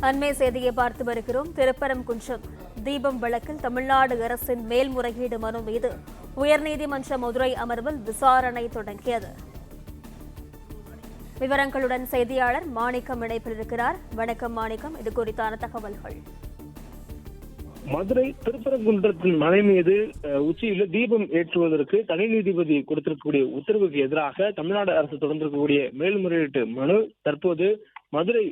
அண்மை செய்தியை பார்த்து வருகிறோம். திருப்பரங்குன்றம் தீபம் வழக்கில் தமிழ்நாடு அரசின் மேல்முறையீடு மனு மீது உயர்நீதிமன்ற மதுரை அமர்வில் விசாரணை தொடங்கியது. விவரங்களுடன் செய்தியாளர் மாணிக்கம் இணைப்பில் இருக்கிறார். வணக்கம் மாணிக்கம், இது குறித்தான தகவல்கள். மதுரை திருப்பரங்குன்றத்தின் மலை மீது உச்சியில் தீபம் ஏற்றுவதற்கு தனி நீதிபதி கொடுத்திருக்கக்கூடிய உத்தரவுக்கு எதிராக தமிழ்நாடு அரசு தொடர்ந்திருக்கக்கூடிய மேல்முறையீட்டு மனு தற்போது மதுரை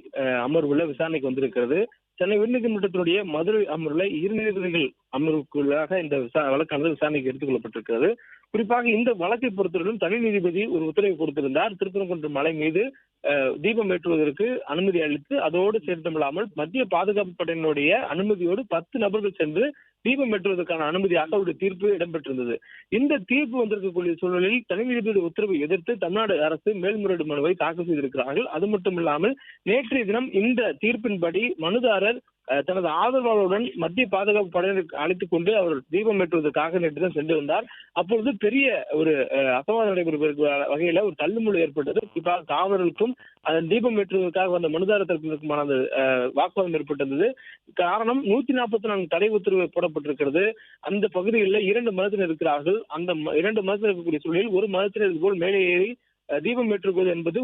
அமர்வுல விசாரணைக்கு வந்திருக்கிறது. சென்னை உயர்நீதிமன்றத்தினுடைய மதுரை அமர்வுல இரு நீதிபதிகள் அமர்வுக்குள்ளாக இந்த வழக்கானது விசாரணைக்கு எடுத்துக் கொள்ளப்பட்டிருக்கிறது. குறிப்பாக இந்த வழக்கை பொறுத்தவரையிலும் தனி நீதிபதி ஒரு உத்தரவை கொடுத்திருந்தார். திருப்பரங்குன்றம் மலை மீது தீபம் ஏற்றுவதற்கு அனுமதி அளித்து அதோடு சேர்த்தமில்லாமல் மத்திய பாதுகாப்பு படையினுடைய அனுமதியோடு 10 நபர்கள் சென்று தீபம் ஏற்றுவதற்கான அனுமதியாக ஒரு தீர்ப்பு இடம்பெற்றிருந்தது. இந்த தீர்ப்பு வந்திருக்கக்கூடிய சூழலில் தனி நீதிபதி உத்தரவை எதிர்த்து தமிழ்நாடு அரசு மேல்முறையீடு மனுவை தாக்கல் செய்திருக்கிறார்கள். அது மட்டுமில்லாமல் நேற்றைய தினம் இந்த தீர்ப்பின்படி மனுதாரர் தனது ஆதரவாளருடன் மத்திய பாதுகாப்பு படையினருக்கு அழைத்துக் கொண்டு அவர் தீபம் ஏற்றுவதற்காக நேற்று தான் சென்று வந்தார். அப்பொழுது பெரிய ஒரு அசம்பாவிதம் நடைபெறுவதற்கு வகையில ஒரு தள்ளுமுள்ளு ஏற்பட்டது. குறிப்பாக காவலருக்கும் அதன் தீபம் ஏற்றுவதற்காக வந்த மனுதாரர் தரப்பினருக்குமான வாக்குவாதம் ஏற்பட்டிருந்தது. காரணம் 144 தடை உத்தரவு போடப்பட்டிருக்கிறது. அந்த பகுதிகளில் 2 மதத்தினர் இருக்கிறார்கள். அந்த 2 மதத்தினர் இருக்கக்கூடிய சூழலில் ஒரு மதத்தினர் போல் மேலே ஏறி தீபம் ஏற்றுவது என்பது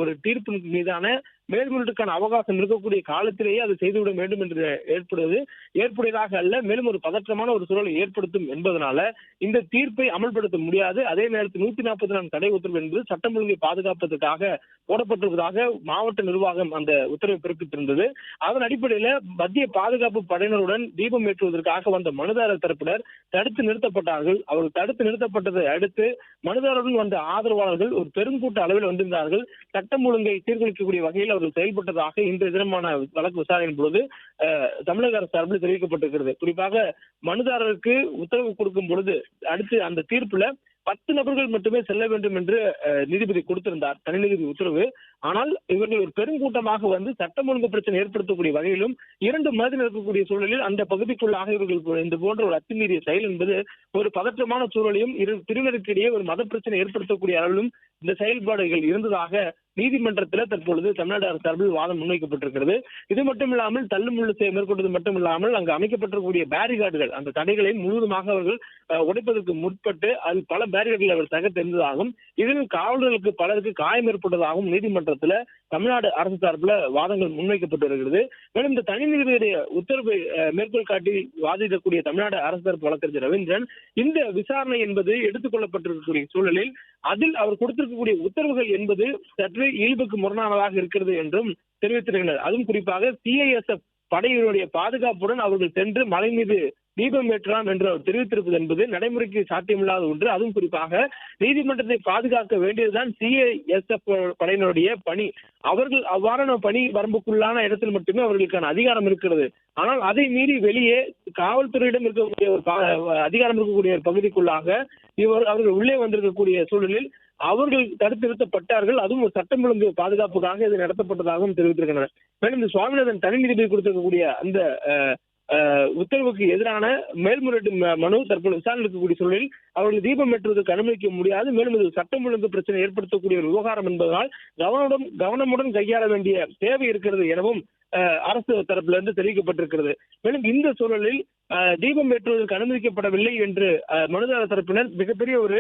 ஒரு தீர்ப்பின் மீதான மேல்முறையீட்டுக்கான அவகாசம் இருக்கக்கூடிய காலத்திலேயே அதை செய்துவிட வேண்டும் என்று ஏற்புடையதாக அல்ல, மேலும் ஒரு பதற்றமான ஒரு சூழலை ஏற்படுத்தும் என்பதனால இந்த தீர்ப்பை அமல்படுத்த முடியாது. அதே நேரத்தில் 144 தடை உத்தரவு என்பது சட்டம் ஒழுங்கை பாதுகாப்பதற்காக போடப்பட்டிருப்பதாக மாவட்ட நிர்வாகம் அந்த உத்தரவை பிறப்பித்திருந்தது. அதன் அடிப்படையில் மத்திய பாதுகாப்பு படையினருடன் தீபம் ஏற்றுவதற்காக வந்த மனுதாரர் தரப்பினர் தடுத்து நிறுத்தப்பட்டார்கள். அவர்கள் தடுத்து நிறுத்தப்பட்டதை அடுத்து மனுதாரருடன் வந்த ஆதரவாளர்கள் ஒரு பெருங்கூட்ட அளவில் வந்திருந்தார்கள். சட்டம் ஒழுங்கை சீர்குலைக்கக்கூடிய வகையில் அவர்கள் செயல்பட்டதாக இன்றைய தினமான வழக்கு விசாரணையின் பொழுது தமிழக அரசு சார்பில் தெரிவிக்கப்பட்டிருக்கிறது. குறிப்பாக மனுதாரருக்கு உத்தரவு கொடுக்கும் பொழுது அடுத்து அந்த தீர்ப்புல 10 நபர்கள் மட்டுமே செல்ல வேண்டும் என்று நீதிபதி கொடுத்திருந்தார், தனி நீதிபதி உத்தரவு. ஆனால் இவர்கள் ஒரு பெருங்கூட்டமாக வந்து சட்டம் ஒழுங்கு பிரச்சனை ஏற்படுத்தக்கூடிய வகையிலும் 2 மதத்தில் இருக்கக்கூடிய சூழலில் அந்த பகுதிக்குள்ளாக இவர்கள் இந்த போன்ற ஒரு அத்துமீறிய செயல் என்பது ஒரு பதற்றமான சூழலையும் இரு பிரிவினருக்கிடையே ஒரு மத பிரச்சனை ஏற்படுத்தக்கூடிய அளவிலும் இந்த செயல்பாடுகள் இருந்ததாக நீதிமன்றத்தில் தற்பொழுது தமிழ்நாடு அரசு சார்பில் வாதம் முன்வைக்கப்பட்டிருக்கிறது. இது மட்டும் இல்லாமல் தள்ளுமுள்ளு மேற்கொண்டது மட்டும் இல்லாமல் அங்கு அமைக்கப்பட்டிருக்கக்கூடிய பேரிகார்டுகள் அந்த தடைகளை முழுவதுமாக அவர்கள் உடைப்பதற்கு முற்பட்டு அதில் பல பேரிகார்டுகள் அவர் தகர்த்தெறிந்ததாகவும் இதில் காவலர்களுக்கு பலருக்கு காயம் ஏற்பட்டதாகவும் நீதிமன்றத்தில் தமிழ்நாடு அரசு சார்பில் வாதங்கள் முன்வைக்கப்பட்டு வருகிறது. மேலும் இந்த தனி நீதிபதியுடைய உத்தரவை மேற்கோள் காட்டி வாதிடக்கூடிய தமிழ்நாடு அரசு தரப்பு வழக்கறிஞர் ரவீந்திரன் இந்த விசாரணை என்பது எடுத்துக் கொள்ளப்பட்டிருக்கக்கூடிய சூழலில் அதில் அவர் கொடுத்திருக்கக்கூடிய உத்தரவுகள் என்பது சற்று இயல்புக்கு முரணானதாக இருக்கிறது என்றும் தெரிவித்திருக்கிறார். அதுவும் குறிப்பாக CISF படையினுடைய பாதுகாப்புடன் அவர்கள் சென்று மலை மீது தீபம் ஏற்றலாம் என்று அவர் தெரிவித்திருப்பது என்பது நடைமுறைக்கு சாத்தியமில்லாத ஒன்று. அதுவும் குறிப்பாக நீதிமன்றத்தை பாதுகாக்க வேண்டியதுதான் CISF படையினுடைய பணி. அவர்கள் அவ்வாறான பணி வரம்புக்குள்ளான இடத்தில் மட்டுமே அவர்களுக்கான அதிகாரம் இருக்கிறது. ஆனால் அதை மீறி வெளியே காவல்துறையிடம் இருக்கக்கூடிய ஒரு அதிகாரம் இருக்கக்கூடிய ஒரு பகுதிக்குள்ளாக அவர்கள் உள்ளே வந்திருக்கக்கூடிய சூழலில் அவர்கள் தடுத்து நிறுத்தப்பட்டார்கள். அதுவும் ஒரு சட்டம் ஒழுங்கு பாதுகாப்புக்காக இது நடத்தப்பட்டதாகவும் தெரிவித்திருக்கின்றனர். மேலும் இந்த சுவாமிநாதன் தனி நீதிபதி கொடுத்திருக்கக்கூடிய அந்த உத்தரவுக்கு எதிரான மேல்முறையீட்டு மனு தற்போது விசாரணை இருக்கக்கூடிய சூழலில் அவர்கள் தீபம் ஏற்றுவதற்கு அனுமதிக்க முடியாது. மேலும் இது சட்டம் ஒழுங்கு பிரச்சனை ஏற்படுத்தக்கூடிய ஒரு விவகாரம் என்பதனால் கவனமுடன் கையாள வேண்டிய தேவை இருக்கிறது எனவும் அரசு தரப்பிலிருந்து தெரிவிக்கப்பட்டிருக்கிறது. மேலும் இந்த சூழலில் தீபம் ஏற்றுவதற்கு அனுமதிக்கப்படவில்லை என்று மனுதாரர் தரப்பினர் மிகப்பெரிய ஒரு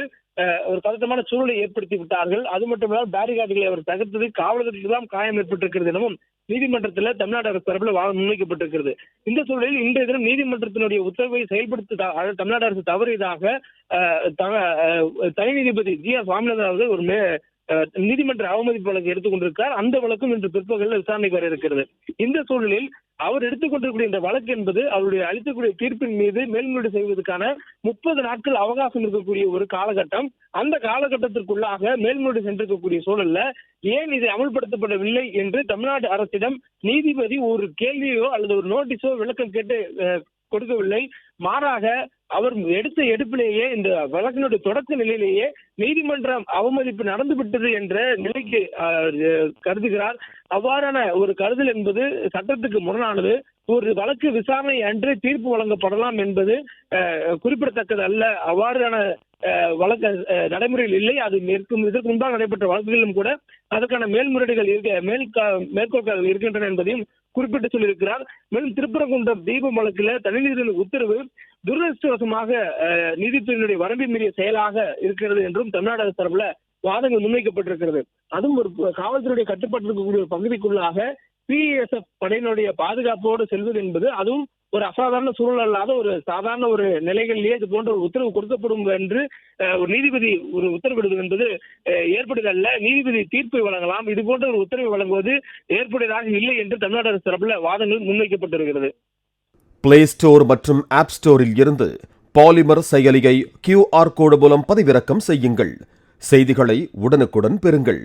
பதட்டமான சூழலை ஏற்படுத்தி விட்டார்கள். அது மட்டுமல்லாமல் பேரிகார்டுகளை அவர் தகர்த்தது காவலர்களுக்கு தான் காயம் ஏற்பட்டிருக்கிறது எனவும் நீதிமன்றத்தில் தமிழ்நாடு அரசு தரப்பில் வாதம் முன்வைக்கப்பட்டிருக்கிறது. இந்த சூழலில் இன்றைய தினம் நீதிமன்றத்தினுடைய உத்தரவை செயல்படுத்த தமிழ்நாடு அரசு தவறியதாக தனி நீதிபதி GR சுவாமிநாதன் அவர்கள் ஒரு நீதிமன்ற அவமதிப்பு வழக்கு எடுத்துக் கொண்டிருக்கிறார். அந்த வழக்கும் இன்று பிற்பகலில் விசாரணைக்கு வர இருக்கிறது. இந்த சூழலில் அவர் எடுத்துக்கொண்டிருக்கூடிய இந்த வழக்கு என்பது அவருடைய அளிக்கக்கூடிய தீர்ப்பின் மீது மேல்முறையீடு செய்வதற்கான 30 நாட்கள் அவகாசம் இருக்கக்கூடிய ஒரு காலகட்டம். அந்த காலகட்டத்திற்குள்ளாக மேல்முறையீடு சென்றிருக்கக்கூடிய சூழல்ல ஏன் இது அமல்படுத்தப்படவில்லை என்று தமிழ்நாடு அரசிடம் நீதிபதி ஒரு கேள்வியோ அல்லது ஒரு நோட்டீஸோ விளக்கம் கேட்டு கொடுக்கவில்லை. மாறாக அவர் எடுத்த எடுப்பிலேயே இந்த வழக்கினுடைய தொடக்க நிலையிலேயே நீதிமன்றம் அவமதிப்பு நடந்துவிட்டது என்ற நிலைக்கு கருதுகிறார். அவ்வாறான ஒரு கருதல் என்பது சட்டத்துக்கு முரணானது. ஒரு வழக்கு விசாரணை அன்றே தீர்ப்பு வழங்கப்படலாம் என்பது குறிப்பிடத்தக்கது அல்ல. அவ்வாறான வழக்கு நடைமுறையில் இல்லை. அது இதற்கு முன்பாக நடைபெற்ற வழக்குகளிலும் கூட அதற்கான மேல்முறையீடுகள் மேற்கோள்கள் இருக்கின்றன என்பதையும் குறிப்பிட்டு சொல்லியிருக்கிறார். மேலும் திருப்பரங்குன்றம் தீபம் வழக்கில் தனிநீதிபதி உத்தரவு துரதிருஷ்டவசமாக நீதித்துறையினுடைய வரம்பு மீறிய செயலாக இருக்கிறது என்றும் தமிழ்நாடு அரசு தரப்புல வாதங்கள் முன்வைக்கப்பட்டிருக்கிறது. அதுவும் ஒரு காவல்துறையுடைய கட்டுப்பாட்டில் இருக்கக்கூடிய ஒரு பகுதிக்குள்ளாக PSF படையினுடைய பாதுகாப்போடு செல்வது என்பது அதுவும் ஒரு அசாதாரண சூழல் அல்லாத ஒரு சாதாரண ஒரு நிலைகளிலேயே இது போன்ற ஒரு உத்தரவு கொடுக்கப்படும் என்று ஒரு நீதிபதி ஒரு உத்தரவிடுவது என்பது ஏற்புடையதல்ல. நீதிபதி தீர்ப்பை வழங்கலாம், இது போன்ற ஒரு உத்தரவை வழங்குவது ஏற்புடையதாக இல்லை என்று தமிழ்நாடு அரசு தரப்புல வாதங்கள் முன்வைக்கப்பட்டிருக்கிறது. பிளே ஸ்டோர் மற்றும் ஆப் ஸ்டோரில் இருந்து பாலிமர் செயலியை QR கோடு மூலம் பதிவிறக்கம் செய்யுங்கள். செய்திகளை உடனுக்குடன் பெறுங்கள்.